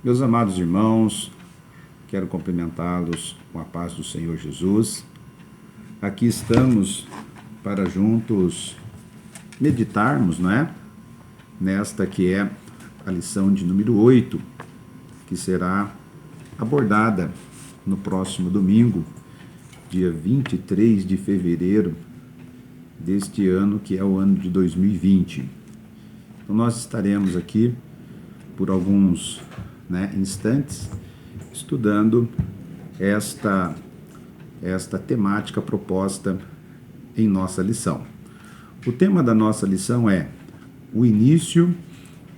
Meus amados irmãos, quero cumprimentá-los com a paz do Senhor Jesus. Aqui estamos para juntos meditarmos, não é? Nesta que é a lição de número 8, que será abordada no próximo domingo, dia 23 de fevereiro deste ano, que é o ano de 2020. Então nós estaremos aqui por alguns instantes estudando esta temática proposta em nossa lição. O tema da nossa lição é o início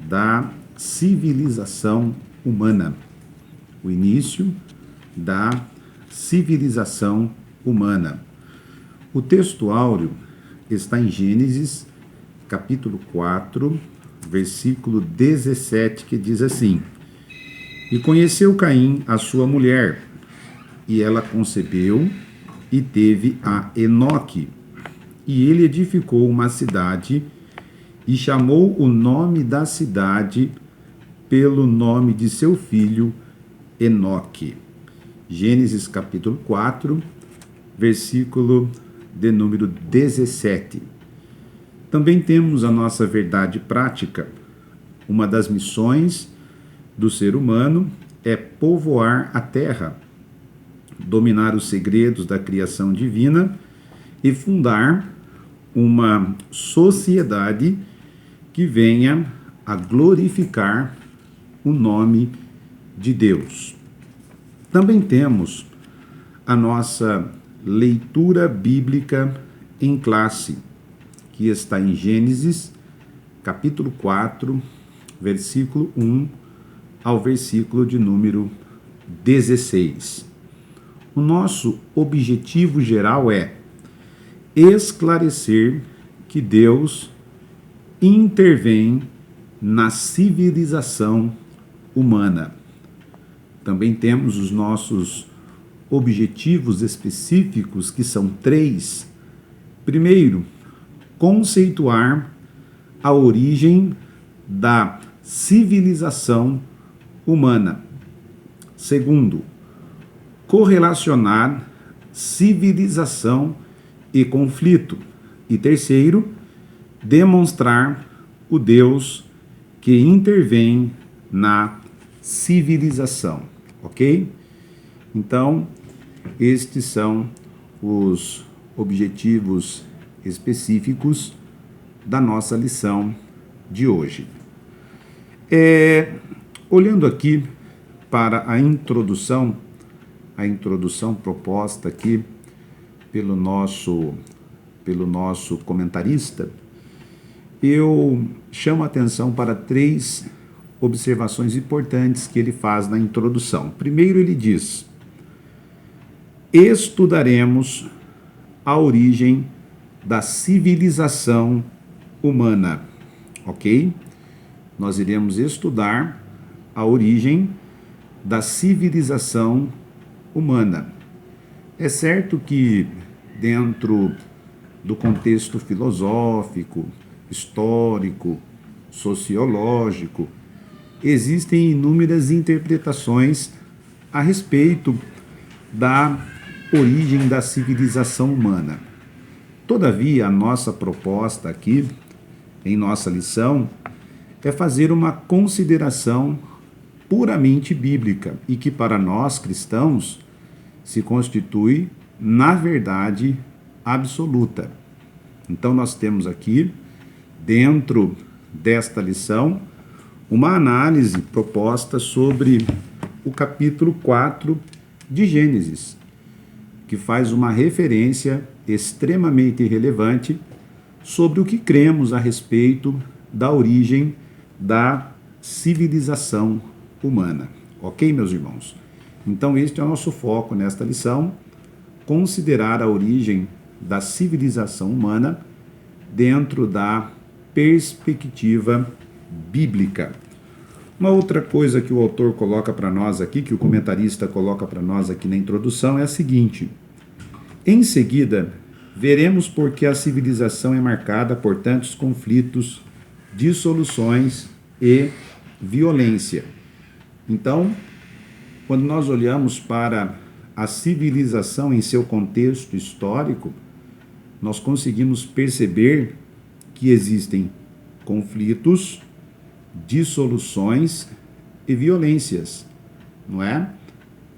da civilização humana. O início da civilização humana. O texto áureo está em Gênesis, capítulo 4, versículo 17, que diz assim: E conheceu Caim a sua mulher, e ela concebeu e teve a Enoque. E ele edificou uma cidade e chamou o nome da cidade pelo nome de seu filho Enoque. Gênesis capítulo 4, versículo de número 17. Também temos a nossa verdade prática. Uma das missões do ser humano é povoar a terra, dominar os segredos da criação divina e fundar uma sociedade que venha a glorificar o nome de Deus. Também temos a nossa leitura bíblica em classe, que está em Gênesis, capítulo 4, versículo 1 ao versículo de número 16. O nosso objetivo geral é esclarecer que Deus intervém na civilização humana. Também temos os nossos objetivos específicos, que são 3. Primeiro, conceituar a origem da civilização humana. Segundo, correlacionar civilização e conflito. E terceiro, demonstrar o Deus que intervém na civilização, ok? Então, estes são os objetivos específicos da nossa lição de hoje. Olhando aqui para a introdução proposta aqui pelo nosso comentarista, eu chamo a atenção para 3 observações importantes que ele faz na introdução. Primeiro, ele diz: estudaremos a origem da civilização humana, ok? Nós iremos estudar a origem da civilização humana. É certo que dentro do contexto filosófico, histórico, sociológico, existem inúmeras interpretações a respeito da origem da civilização humana. Todavia, a nossa proposta aqui, em nossa lição, é fazer uma consideração puramente bíblica e que para nós cristãos se constitui na verdade absoluta. Então nós temos aqui, dentro desta lição, uma análise proposta sobre o capítulo 4 de Gênesis, que faz uma referência extremamente relevante sobre o que cremos a respeito da origem da civilização humana. Ok, meus irmãos? Então, este é o nosso foco nesta lição: considerar a origem da civilização humana dentro da perspectiva bíblica. Uma outra coisa que o autor coloca para nós aqui, que o comentarista coloca para nós aqui na introdução, é a seguinte: em seguida, veremos por que a civilização é marcada por tantos conflitos, dissoluções e violência. Então, quando nós olhamos para a civilização em seu contexto histórico, nós conseguimos perceber que existem conflitos, dissoluções e violências, não é?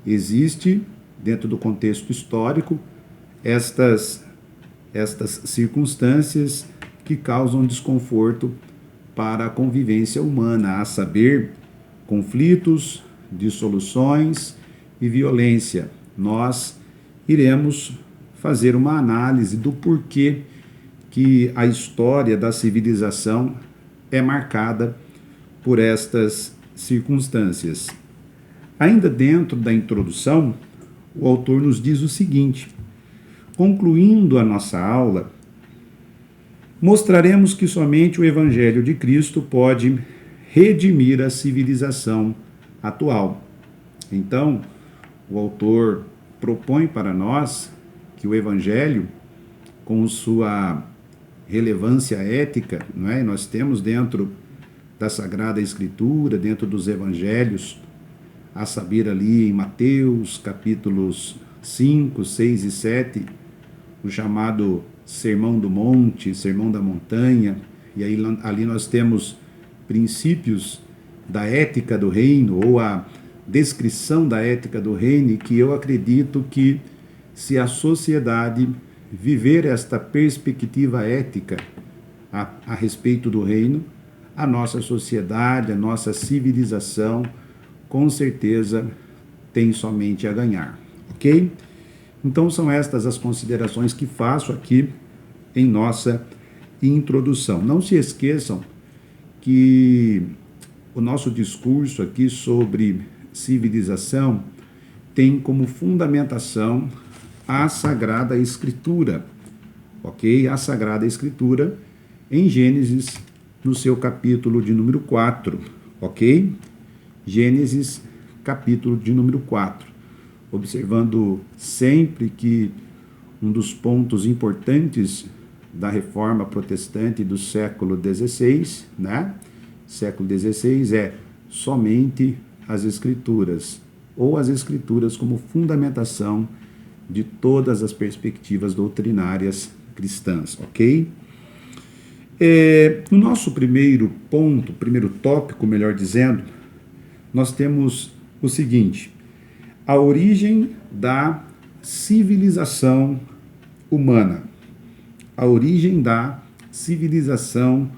Existe, dentro do contexto histórico, estas circunstâncias que causam desconforto para a convivência humana, a saber, conflitos, dissoluções e violência. Nós iremos fazer uma análise do porquê que a história da civilização é marcada por estas circunstâncias. Ainda dentro da introdução, o autor nos diz o seguinte: concluindo a nossa aula, mostraremos que somente o Evangelho de Cristo pode redimir a civilização atual. Então, o autor propõe para nós que o Evangelho, com sua relevância ética, não é? Nós temos dentro da Sagrada Escritura, dentro dos Evangelhos, a saber ali em Mateus, capítulos 5, 6 e 7, o chamado Sermão do Monte, Sermão da Montanha, e aí ali nós temos princípios da ética do reino, ou a descrição da ética do reino, que eu acredito que se a sociedade viver esta perspectiva ética a respeito do reino, a nossa sociedade, a nossa civilização, com certeza tem somente a ganhar, ok? Então são estas as considerações que faço aqui em nossa introdução. Não se esqueçam que o nosso discurso aqui sobre civilização tem como fundamentação a Sagrada Escritura, ok? A Sagrada Escritura em Gênesis, no seu capítulo de número 4, ok? Gênesis, capítulo de número 4. Observando sempre que um dos pontos importantes da reforma protestante do século XVI, né? Século XVI é somente as Escrituras, ou as Escrituras como fundamentação de todas as perspectivas doutrinárias cristãs, ok? No nosso primeiro ponto, primeiro tópico, melhor dizendo, nós temos o seguinte: a origem da civilização humana. A origem da civilização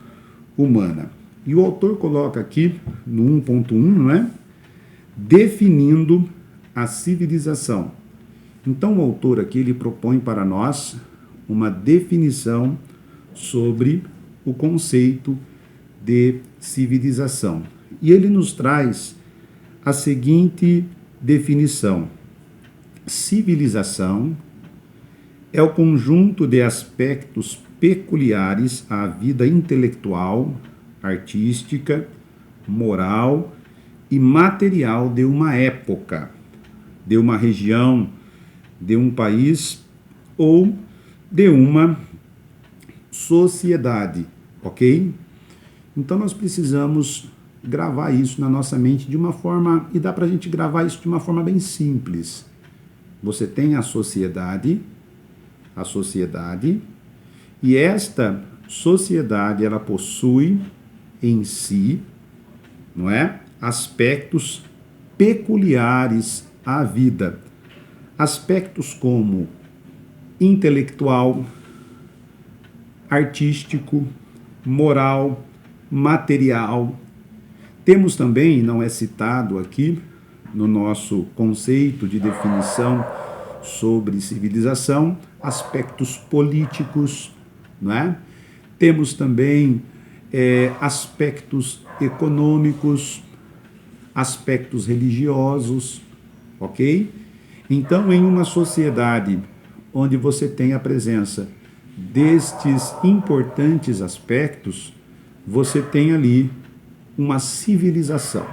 humana. E o autor coloca aqui, no 1.1, não é? Definindo a civilização. Então o autor aqui ele propõe para nós uma definição sobre o conceito de civilização. E ele nos traz a seguinte definição: civilização é o conjunto de aspectos peculiares à vida intelectual, artística, moral e material de uma época, de uma região, de um país ou de uma sociedade, ok? Então nós precisamos gravar isso na nossa mente de uma forma, e dá para a gente gravar isso de uma forma bem simples. Você tem a sociedade, e esta sociedade ela possui em si, não é, aspectos peculiares à vida, aspectos como intelectual, artístico, moral, material. Temos também, não é citado aqui no nosso conceito de definição sobre civilização, aspectos políticos, não é? Temos também aspectos econômicos, aspectos religiosos, ok? Então, em uma sociedade onde você tem a presença destes importantes aspectos, você tem ali uma civilização.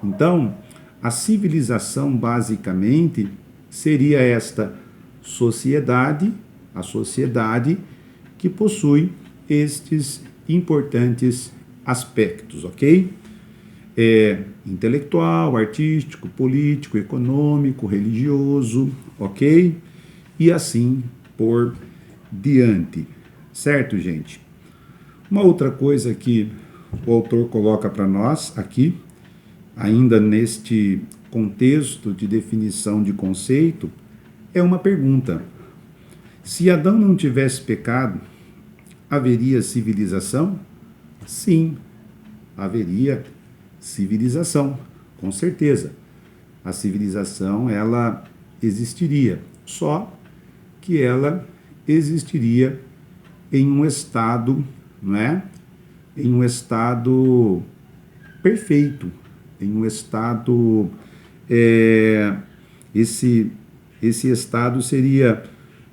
Então, a civilização basicamente seria esta sociedade, a sociedade que possui estes importantes aspectos, ok? intelectual, artístico, político, econômico, religioso, ok? E assim por diante. Certo, gente? Uma outra coisa que o autor coloca para nós aqui, ainda neste contexto de definição de conceito, é uma pergunta. Se Adão não tivesse pecado, haveria civilização? Sim, haveria civilização, com certeza. A civilização, ela existiria, só que ela existiria em um estado, não é? Em um estado perfeito, em um estado, esse estado seria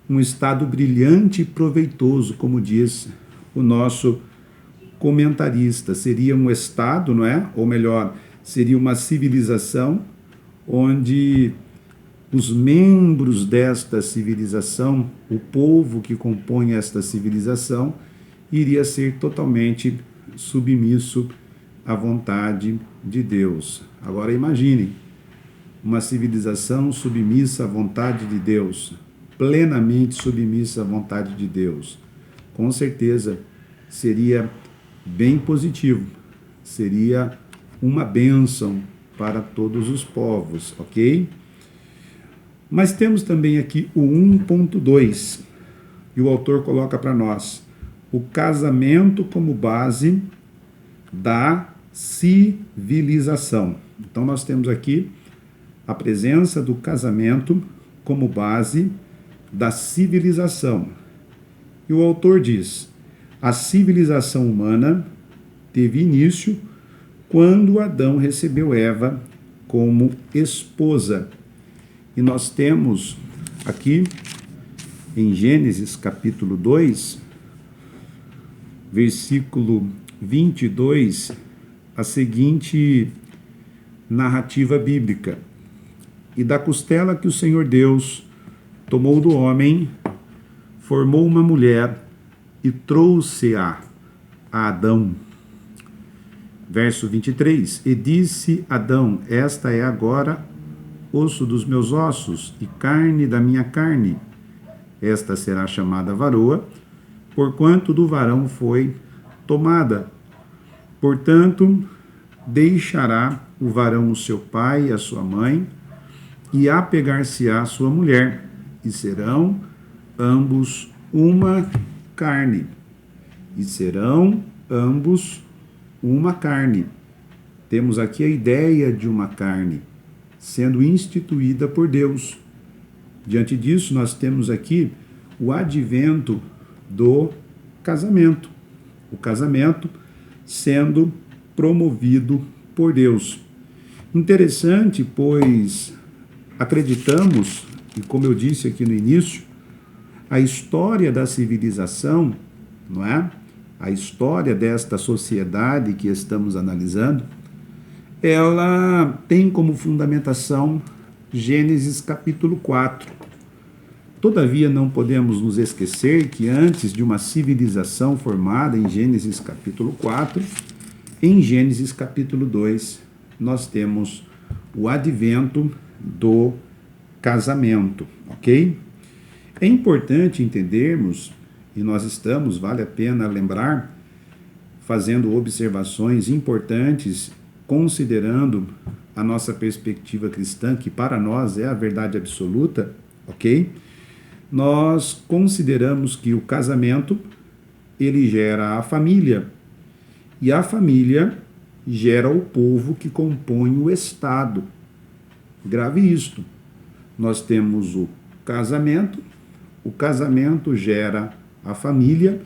um estado brilhante e proveitoso, como diz o nosso comentarista. Seria um estado, não é? Ou melhor, seria uma civilização onde os membros desta civilização, o povo que compõe esta civilização, iria ser totalmente submisso à vontade de Deus. Agora imaginem, uma civilização submissa à vontade de Deus, plenamente submissa à vontade de Deus. Com certeza seria bem positivo, seria uma bênção para todos os povos, ok? Mas temos também aqui o 1.2, e o autor coloca para nós o casamento como base da civilização. Então nós temos aqui a presença do casamento como base da civilização. E o autor diz: a civilização humana teve início quando Adão recebeu Eva como esposa. E nós temos aqui em Gênesis capítulo 2, versículo 22, a seguinte narrativa bíblica: e da costela que o Senhor Deus tomou do homem, formou uma mulher e trouxe-a a Adão. Verso 23, e disse Adão: esta é agora osso dos meus ossos e carne da minha carne. Esta será chamada varoa, porquanto do varão foi tomada. Portanto, deixará o varão o seu pai e a sua mãe, e apegar-se-á à sua mulher, e serão ambos uma carne. E serão ambos uma carne. Temos aqui a ideia de uma carne sendo instituída por Deus. Diante disso, nós temos aqui o advento do casamento. O casamento sendo promovido por Deus. Interessante, pois acreditamos, e como eu disse aqui no início, a história da civilização, não é? A história desta sociedade que estamos analisando, ela tem como fundamentação Gênesis capítulo 4. Todavia, não podemos nos esquecer que antes de uma civilização formada em Gênesis capítulo 4, em Gênesis capítulo 2, nós temos o advento do casamento, ok? É importante entendermos, e nós estamos, vale a pena lembrar, fazendo observações importantes, considerando a nossa perspectiva cristã, que para nós é a verdade absoluta, ok? Nós consideramos que o casamento, ele gera a família, e a família gera o povo que compõe o Estado. Grave isto. Nós temos o casamento gera a família,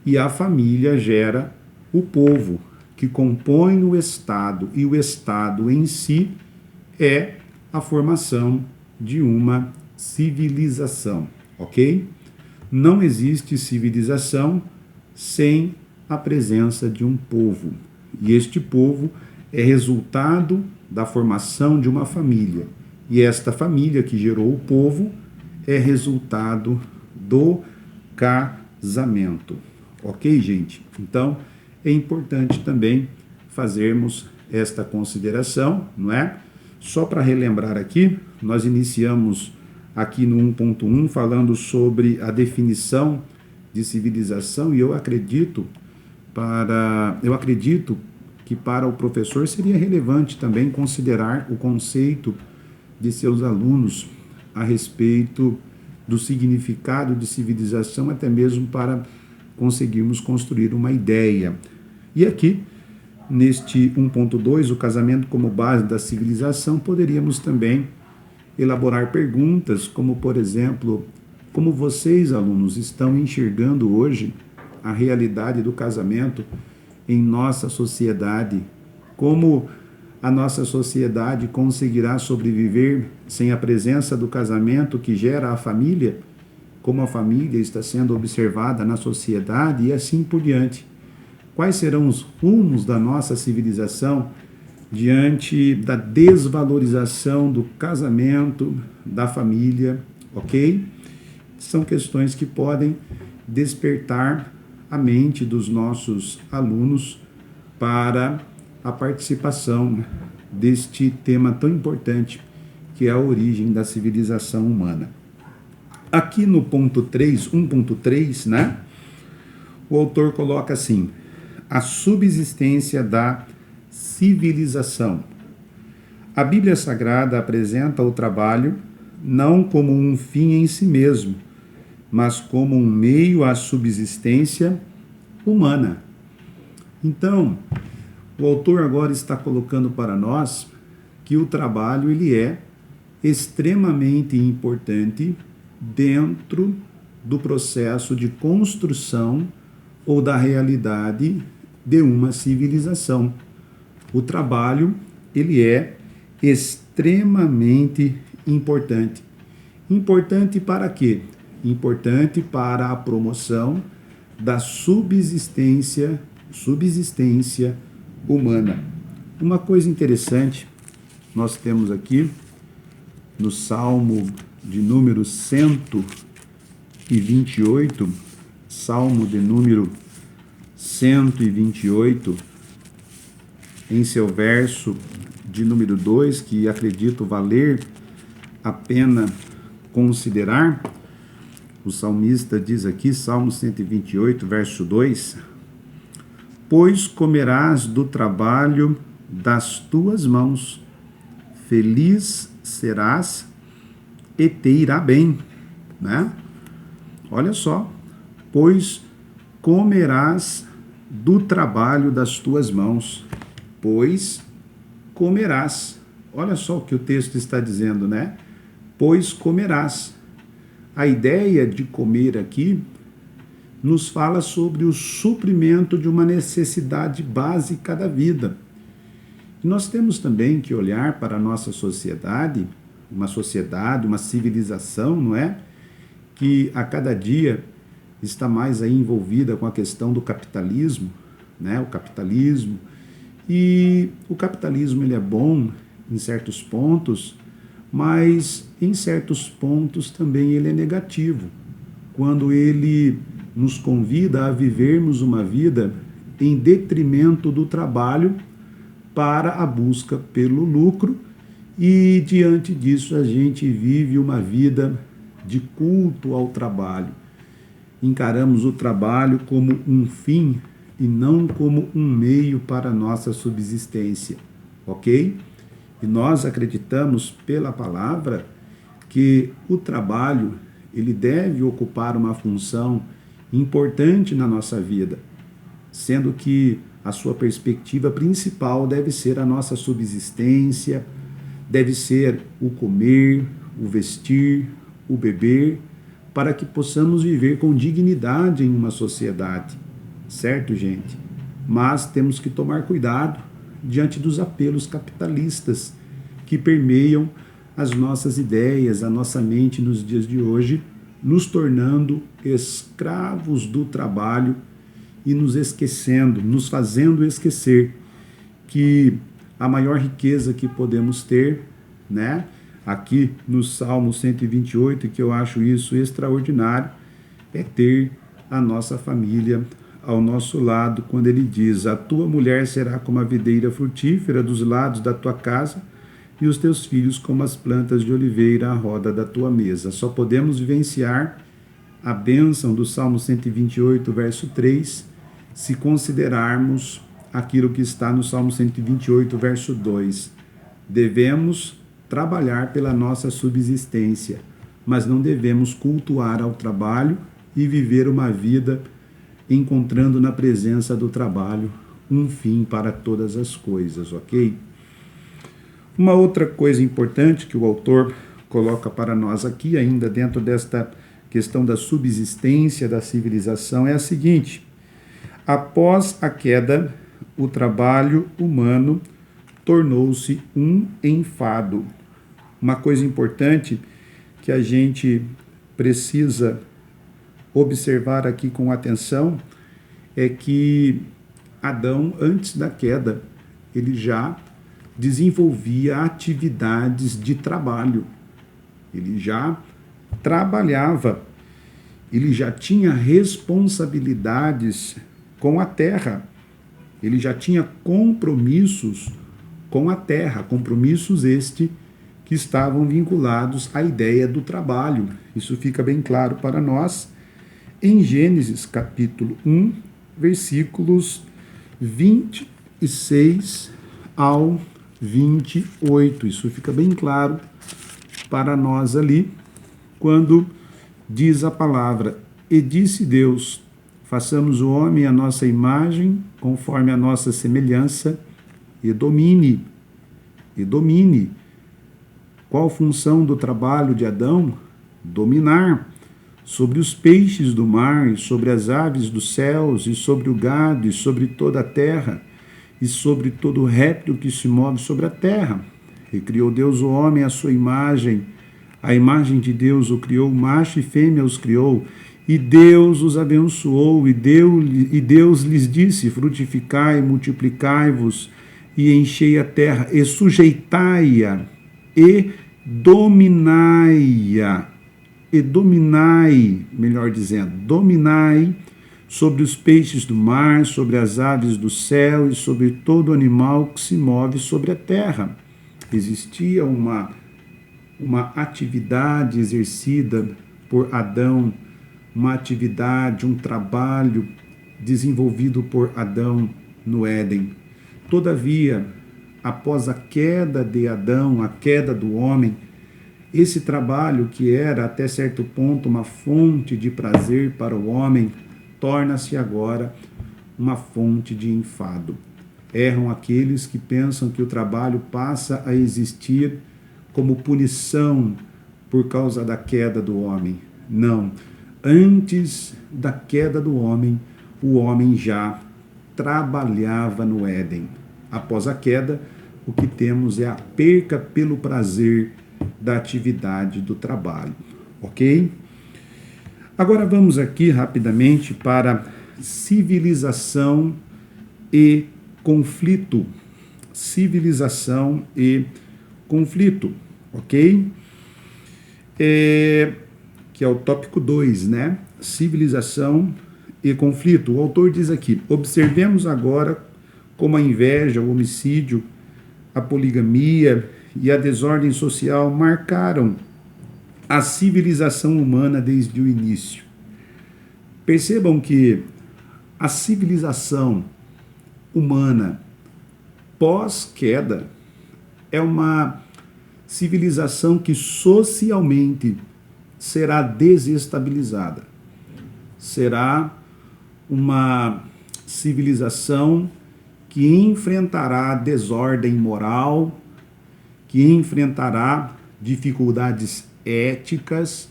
e a família gera o povo, que compõe o Estado, e o Estado em si é a formação de uma civilização, ok? Não existe civilização sem a presença de um povo, e este povo é resultado da formação de uma família, e esta família que gerou o povo é resultado do casamento, ok, gente? Então, é importante também fazermos esta consideração, não é? Só para relembrar aqui, nós iniciamos aqui no 1.1 falando sobre a definição de civilização e eu acredito que para o professor seria relevante também considerar o conceito de seus alunos a respeito do significado de civilização, até mesmo para conseguirmos construir uma ideia. E aqui, neste 1.2, o casamento como base da civilização, poderíamos também elaborar perguntas como, por exemplo, como vocês, alunos, estão enxergando hoje a realidade do casamento em nossa sociedade? Como a nossa sociedade conseguirá sobreviver sem a presença do casamento que gera a família? Como a família está sendo observada na sociedade e assim por diante. Quais serão os rumos da nossa civilização diante da desvalorização do casamento, da família, ok? São questões que podem despertar a mente dos nossos alunos para a participação deste tema tão importante que é a origem da civilização humana. Aqui no ponto 3, 1.3, né, o autor coloca assim: a subsistência da civilização. A Bíblia Sagrada apresenta o trabalho não como um fim em si mesmo, mas como um meio à subsistência humana. Então, o autor agora está colocando para nós que o trabalho ele é extremamente importante dentro do processo de construção ou da realidade de uma civilização. O trabalho ele é extremamente importante. Importante para quê? Importante para a promoção da subsistência humana. Uma coisa interessante, nós temos aqui no Salmo de número 128, Salmo de número 128, em seu verso de número 2, que acredito valer a pena considerar. O salmista diz aqui, Salmo 128, verso 2: pois comerás do trabalho das tuas mãos, feliz serás e te irá bem, né? Olha só, pois comerás do trabalho das tuas mãos, pois comerás. Olha só o que o texto está dizendo, né? Pois comerás. A ideia de comer aqui nos fala sobre o suprimento de uma necessidade básica da vida. E nós temos também que olhar para a nossa sociedade, uma civilização, não é? Que a cada dia está mais aí envolvida com a questão do capitalismo, né? O capitalismo. E o capitalismo ele é bom em certos pontos, mas em certos pontos também ele é negativo, quando ele nos convida a vivermos uma vida em detrimento do trabalho para a busca pelo lucro, e diante disso a gente vive uma vida de culto ao trabalho. Encaramos o trabalho como um fim e não como um meio para a nossa subsistência, ok? E nós acreditamos pela palavra que o trabalho ele deve ocupar uma função importante na nossa vida, sendo que a sua perspectiva principal deve ser a nossa subsistência, deve ser o comer, o vestir, o beber, para que possamos viver com dignidade em uma sociedade, certo, gente? Mas temos que tomar cuidado diante dos apelos capitalistas que permeiam as nossas ideias, a nossa mente nos dias de hoje, nos tornando escravos do trabalho e nos fazendo esquecer que a maior riqueza que podemos ter, né? Aqui no Salmo 128, que eu acho isso extraordinário, é ter a nossa família ao nosso lado quando ele diz: a tua mulher será como a videira frutífera dos lados da tua casa e os teus filhos como as plantas de oliveira à roda da tua mesa. Só podemos vivenciar a bênção do Salmo 128, verso 3, se considerarmos aquilo que está no Salmo 128, verso 2. Devemos trabalhar pela nossa subsistência, mas não devemos cultuar ao trabalho e viver uma vida encontrando na presença do trabalho um fim para todas as coisas, ok? Uma outra coisa importante que o autor coloca para nós aqui, ainda dentro desta questão da subsistência da civilização, é a seguinte: após a queda, o trabalho humano tornou-se um enfado. Uma coisa importante que a gente precisa observar aqui com atenção é que Adão, antes da queda, ele já desenvolvia atividades de trabalho. Ele já trabalhava, ele já tinha responsabilidades com a terra, ele já tinha compromissos com a terra, compromissos que estavam vinculados à ideia do trabalho. Isso fica bem claro para nós em Gênesis capítulo 1, versículos 26 ao 28. Isso fica bem claro para nós ali, quando diz a palavra: e disse Deus, façamos o homem à nossa imagem, conforme a nossa semelhança, e domine. Qual função do trabalho de Adão? Dominar sobre os peixes do mar, e sobre as aves dos céus, e sobre o gado, e sobre toda a terra, e sobre todo réptil que se move sobre a terra. E criou Deus o homem à sua imagem, a imagem de Deus o criou, macho e fêmea os criou, e Deus os abençoou, e Deus lhes disse: frutificai, multiplicai-vos, e enchei a terra, e sujeitai-a, e dominai-a, dominai sobre os peixes do mar, sobre as aves do céu e sobre todo animal que se move sobre a terra. Existia uma atividade exercida por Adão, uma atividade, um trabalho desenvolvido por Adão no Éden. Todavia, após a queda de Adão, a queda do homem, esse trabalho, que era até certo ponto uma fonte de prazer para o homem, torna-se agora uma fonte de enfado. Erram aqueles que pensam que o trabalho passa a existir como punição por causa da queda do homem. Não. Antes da queda do homem, o homem já trabalhava no Éden. Após a queda, o que temos é a perca pelo prazer da atividade do trabalho, ok? Agora vamos aqui rapidamente para civilização e conflito. Civilização e conflito, ok? Que é o tópico 2, né? Civilização e conflito. O autor diz aqui: observemos agora como a inveja, o homicídio, a poligamia e a desordem social marcaram a civilização humana desde o início. Percebam que a civilização humana pós-queda é uma civilização que socialmente será desestabilizada. Será uma civilização que enfrentará desordem moral, que enfrentará dificuldades éticas,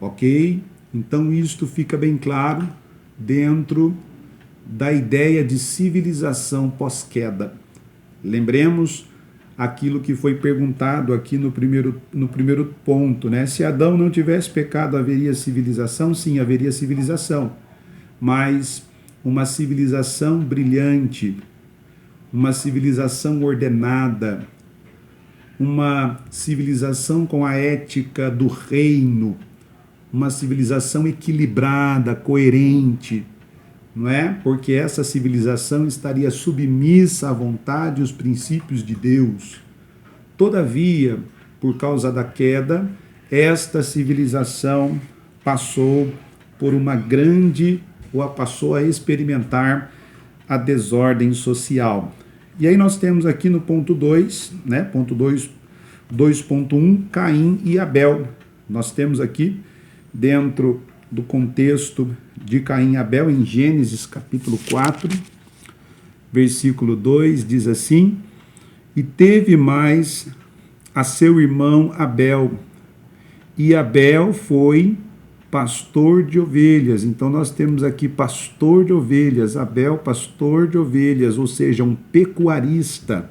ok? Então isto fica bem claro dentro da ideia de civilização pós-queda. Lembremos aquilo que foi perguntado aqui no primeiro ponto, né? Se Adão não tivesse pecado, haveria civilização? Sim, haveria civilização, mas uma civilização brilhante, uma civilização ordenada, uma civilização com a ética do reino, uma civilização equilibrada, coerente, não é? Porque essa civilização estaria submissa à vontade e aos princípios de Deus. Todavia, por causa da queda, esta civilização passou passou a experimentar a desordem social. E aí nós temos aqui no ponto 2, né? Ponto 2.1, Caim e Abel. Nós temos aqui, dentro do contexto de Caim e Abel, em Gênesis capítulo 4, versículo 2, diz assim: e teve mais a seu irmão Abel, e Abel foi pastor de ovelhas. Então nós temos aqui pastor de ovelhas, Abel pastor de ovelhas, ou seja, um pecuarista.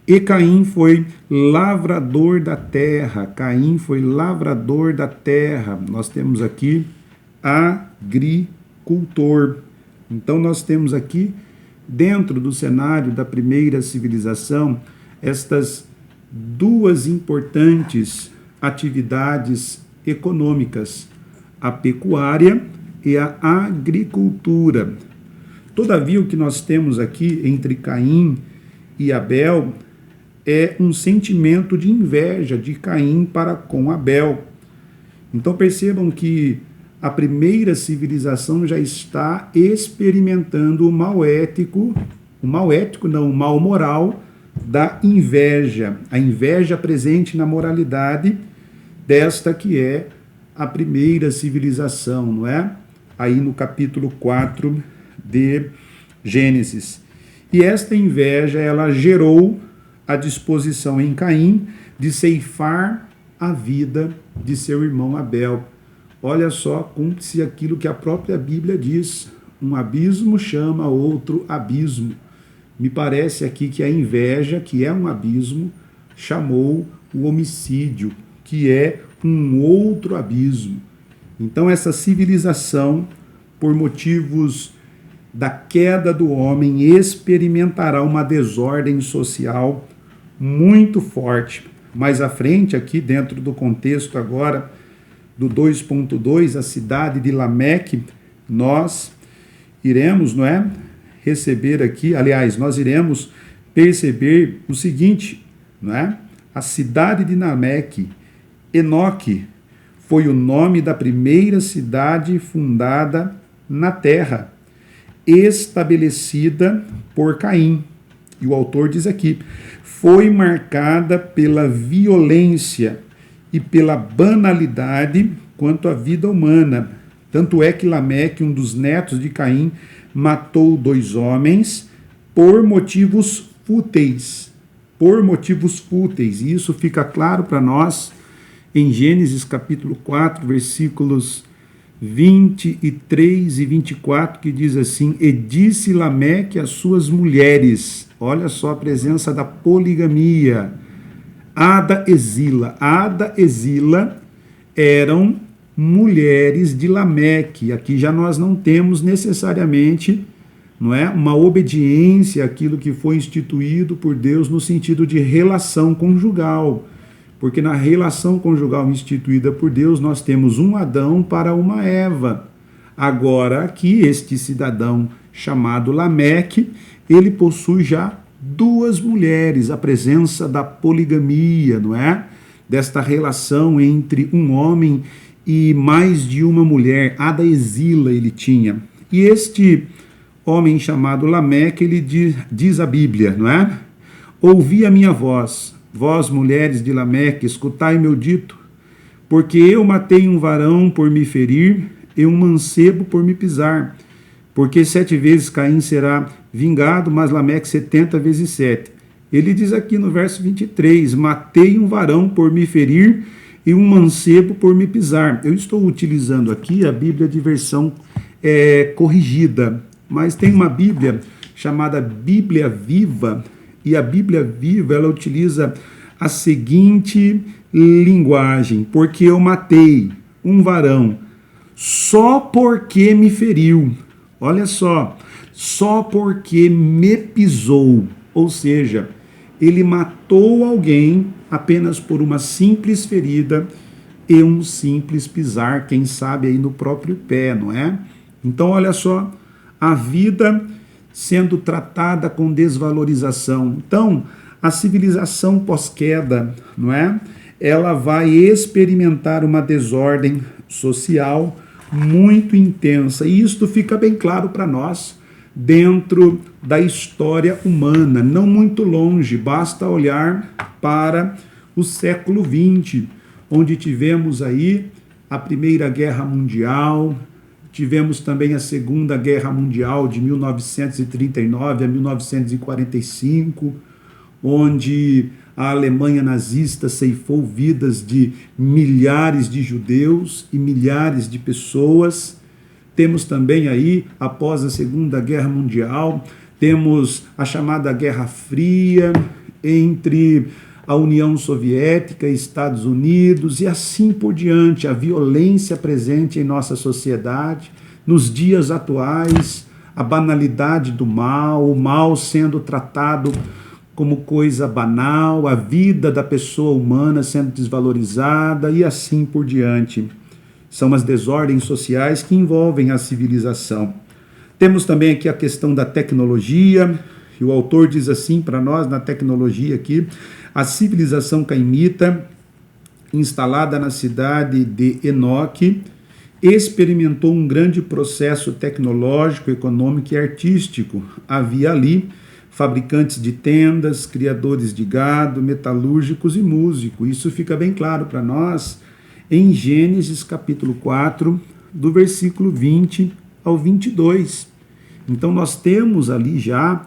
E Caim foi lavrador da terra. Caim foi lavrador da terra. Nós temos aqui agricultor. Então nós temos aqui, dentro do cenário da primeira civilização, estas duas importantes atividades econômicas, a pecuária e a agricultura. Todavia, o que nós temos aqui entre Caim e Abel é um sentimento de inveja de Caim para com Abel. Então percebam que a primeira civilização já está experimentando o mal moral da inveja, a inveja presente na moralidade desta que é a primeira civilização, não é? Aí no capítulo 4 de Gênesis. E esta inveja, ela gerou a disposição em Caim de ceifar a vida de seu irmão Abel. Olha só, cumpre-se aquilo que a própria Bíblia diz: um abismo chama outro abismo. Me parece aqui que a inveja, que é um abismo, chamou o homicídio, que é um outro abismo. Então essa civilização, por motivos da queda do homem, experimentará uma desordem social muito forte. Mais à frente, aqui dentro do contexto agora do 2.2, a cidade de Lameque, nós iremos, não é, receber aqui, aliás, nós iremos perceber o seguinte, não é? A cidade de Lameque, Enoque, foi o nome da primeira cidade fundada na terra, estabelecida por Caim. E o autor diz aqui: foi marcada pela violência e pela banalidade quanto à vida humana. Tanto é que Lameque, um dos netos de Caim, matou 2 homens por motivos fúteis. Por motivos fúteis. E isso fica claro para nós em Gênesis capítulo 4, versículos 23 e 24, que diz assim: e disse Lameque às suas mulheres, olha só a presença da poligamia, Ada e Zila. Ada e Zila eram mulheres de Lameque. Aqui já nós não temos necessariamente, não é, uma obediência àquilo que foi instituído por Deus no sentido de relação conjugal. Porque na relação conjugal instituída por Deus, nós temos um Adão para uma Eva. Agora aqui, este cidadão chamado Lameque, ele possui já 2 mulheres, a presença da poligamia, não é? Desta relação entre um homem e mais de uma mulher. Ada e Zila ele tinha. E este homem chamado Lameque, ele diz a Bíblia, não é? Ouvi a minha voz, vós, mulheres de Lameque, escutai meu dito, porque eu matei um varão por me ferir e um mancebo por me pisar. Porque 7 vezes Caim será vingado, mas Lameque 70 vezes 7. Ele diz aqui no verso 23, matei um varão por me ferir e um mancebo por me pisar. Eu estou utilizando aqui a Bíblia de versão corrigida, mas tem uma Bíblia chamada Bíblia Viva, e a Bíblia Viva, ela utiliza a seguinte linguagem: porque eu matei um varão só porque me feriu. Olha só porque me pisou. Ou seja, ele matou alguém apenas por uma simples ferida e um simples pisar, quem sabe aí no próprio pé, não é? Então olha só a vida sendo tratada com desvalorização. Então, a civilização pós-queda, não é? Ela vai experimentar uma desordem social muito intensa. E isto fica bem claro para nós dentro da história humana, não muito longe, basta olhar para o século XX, onde tivemos aí a Primeira Guerra Mundial, tivemos também a Segunda Guerra Mundial de 1939 a 1945, onde a Alemanha nazista ceifou vidas de milhares de judeus e milhares de pessoas. Temos também aí, após a Segunda Guerra Mundial, temos a chamada Guerra Fria entre a União Soviética e Estados Unidos e assim por diante, a violência presente em nossa sociedade. Nos dias atuais, a banalidade do mal, o mal sendo tratado como coisa banal, a vida da pessoa humana sendo desvalorizada e assim por diante. São as desordens sociais que envolvem a civilização. Temos também aqui a questão da tecnologia, e o autor diz assim para nós, na tecnologia aqui, a civilização caimita, instalada na cidade de Enoque, experimentou um grande processo tecnológico, econômico e artístico. Havia ali fabricantes de tendas, criadores de gado, metalúrgicos e músicos. Isso fica bem claro para nós em Gênesis capítulo 4, do versículo 20 ao 22. Então nós temos ali já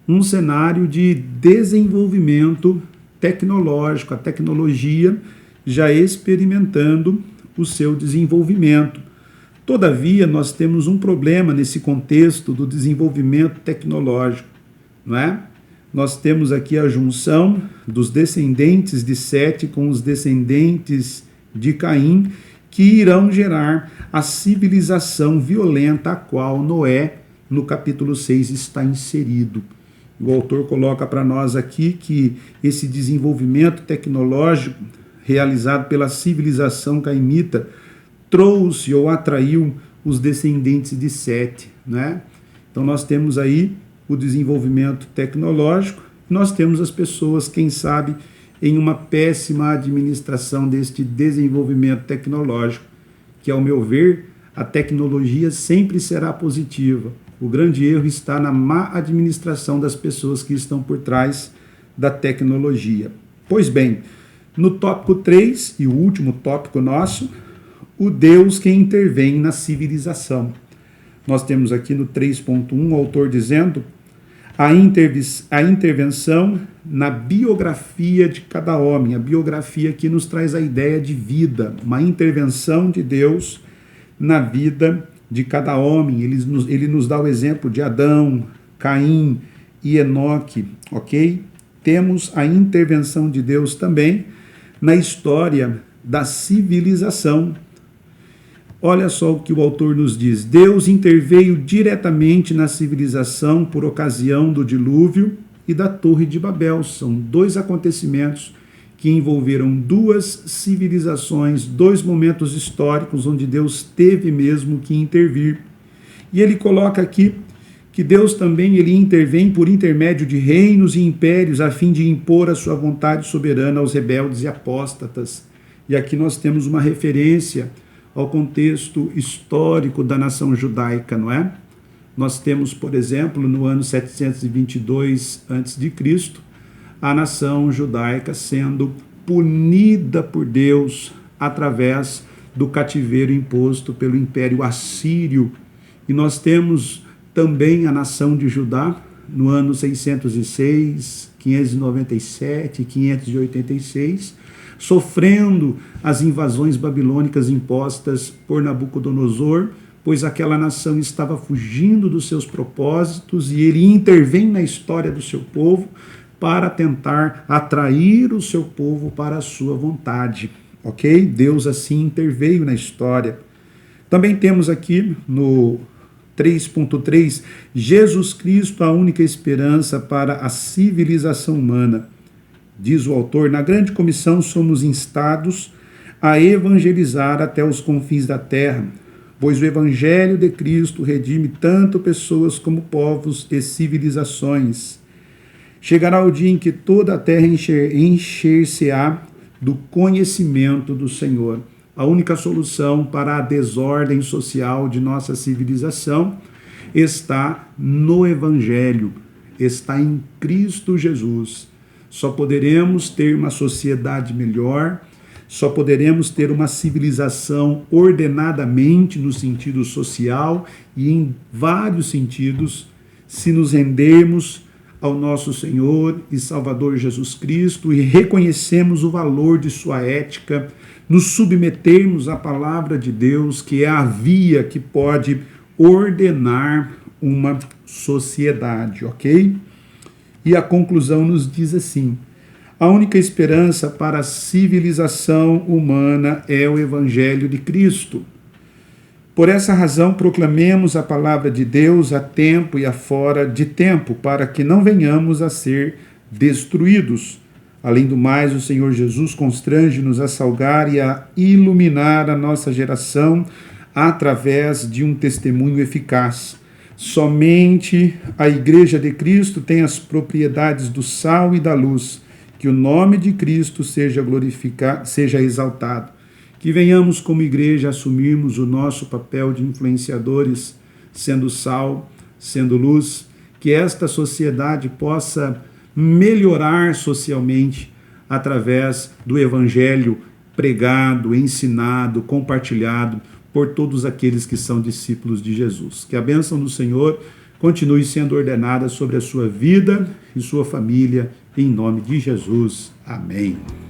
um cenário de desenvolvimento tecnológico, a tecnologia já experimentando o seu desenvolvimento. Todavia, nós temos um problema nesse contexto do desenvolvimento tecnológico, não é? Nós temos aqui a junção dos descendentes de Sete com os descendentes de Caim, que irão gerar a civilização violenta a qual Noé, no capítulo 6, está inserido. O autor coloca para nós aqui que esse desenvolvimento tecnológico realizado pela civilização caimita trouxe ou atraiu os descendentes de Sete, né? Então nós temos aí o desenvolvimento tecnológico, nós temos as pessoas, quem sabe, em uma péssima administração deste desenvolvimento tecnológico, que, ao meu ver, a tecnologia sempre será positiva. O grande erro está na má administração das pessoas que estão por trás da tecnologia. Pois bem, no tópico 3, e o último tópico nosso, o Deus que intervém na civilização. Nós temos aqui no 3.1 o autor dizendo a intervenção na biografia de cada homem. A biografia aqui nos traz a ideia de vida, uma intervenção de Deus na vida de cada homem. Ele nos dá o exemplo de Adão, Caim e Enoque, ok? Temos a intervenção de Deus também na história da civilização. Olha só o que o autor nos diz. Deus interveio diretamente na civilização por ocasião do dilúvio e da Torre de Babel. São dois acontecimentos que envolveram duas civilizações, dois momentos históricos onde Deus teve mesmo que intervir. E ele coloca aqui que Deus também ele intervém por intermédio de reinos e impérios a fim de impor a sua vontade soberana aos rebeldes e apóstatas. E aqui nós temos uma referência ao contexto histórico da nação judaica, não é? Nós temos, por exemplo, no ano 722 a.C., a nação judaica sendo punida por Deus através do cativeiro imposto pelo Império Assírio. E nós temos também a nação de Judá no ano 606, 597 e 586, sofrendo as invasões babilônicas impostas por Nabucodonosor, pois aquela nação estava fugindo dos seus propósitos e ele intervém na história do seu povo para tentar atrair o seu povo para a sua vontade, ok? Deus assim interveio na história. Também temos aqui no 3.3, Jesus Cristo, a única esperança para a civilização humana. Diz o autor, na grande comissão somos instados a evangelizar até os confins da terra. pois o Evangelho de Cristo redime tanto pessoas como povos e civilizações. Chegará o dia em que toda a terra encher-se-á do conhecimento do Senhor. A única solução para a desordem social de nossa civilização está no Evangelho, está em Cristo Jesus. Só poderemos ter uma sociedade melhor, só poderemos ter uma civilização ordenadamente no sentido social e em vários sentidos, se nos rendermos ao nosso Senhor e Salvador Jesus Cristo e reconhecemos o valor de sua ética, nos submetermos à palavra de Deus, que é a via que pode ordenar uma sociedade, ok? E a conclusão nos diz assim: a única esperança para a civilização humana é o Evangelho de Cristo. Por essa razão, proclamemos a palavra de Deus a tempo e a fora de tempo, para que não venhamos a ser destruídos. Além do mais, o Senhor Jesus constrange-nos a salgar e a iluminar a nossa geração através de um testemunho eficaz. Somente a Igreja de Cristo tem as propriedades do sal e da luz. Que o nome de Cristo seja glorificado, seja exaltado. Que venhamos como igreja assumirmos o nosso papel de influenciadores, sendo sal, sendo luz, que esta sociedade possa melhorar socialmente através do Evangelho pregado, ensinado, compartilhado por todos aqueles que são discípulos de Jesus. Que a bênção do Senhor continue sendo ordenada sobre a sua vida e sua família, em nome de Jesus. Amém.